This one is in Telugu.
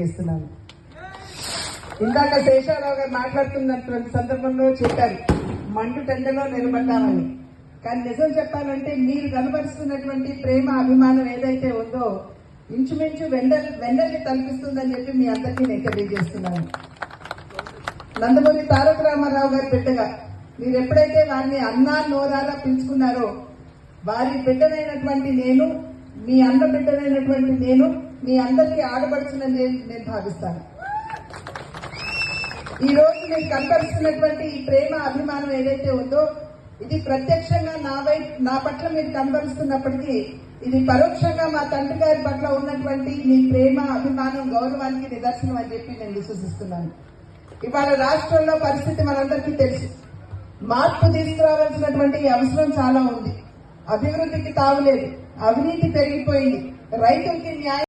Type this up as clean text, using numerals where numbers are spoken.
తెలియజేస్తున్నాను. ఇందాక శేషారావు గారు మాట్లాడుతున్నటువంటి సందర్భంలో చెప్పారు మండు టెండలో నిలబడ్డామని. కానీ నిజం చెప్పాలంటే మీరు కనబరుస్తున్నటువంటి ప్రేమ అభిమానం ఏదైతే ఉందో ఇంచుమించు వెండల్ని తలపిస్తుందని చెప్పి మీ అందరికీ నేను తెలియజేస్తున్నాను. నందమూరి తారక రామారావు గారి బిడ్డగా మీరు ఎప్పుడైతే వారిని అన్నా నోరారా పిలుచుకున్నారో వారి బిడ్డనైనటువంటి నేను, మీ అన్న బిడ్డనైనటువంటి నేను మీ అందరికీ ఆడపడుతుందని నేను భావిస్తాను. ఈ రోజు మీరు కనబరుస్తున్నటువంటి ఈ ప్రేమ అభిమానం ఏదైతే ఉందో ఇది ప్రత్యక్షంగా నా పట్ల మీరు కనబరుస్తున్నప్పటికీ ఇది పరోక్షంగా మా తండ్రి గారి పట్ల ఉన్నటువంటి మీ ప్రేమ అభిమానం గౌరవానికి నిదర్శనం అని చెప్పి నేను విశ్వసిస్తున్నాను. ఇవాళ రాష్ట్రంలో పరిస్థితి మనందరికీ తెలుసు. మార్పు తీసుకురావాల్సినటువంటి అవసరం చాలా ఉంది. అభివృద్ధికి తావులేదు, అవినీతి పెరిగిపోయింది, రైతులకి న్యాయం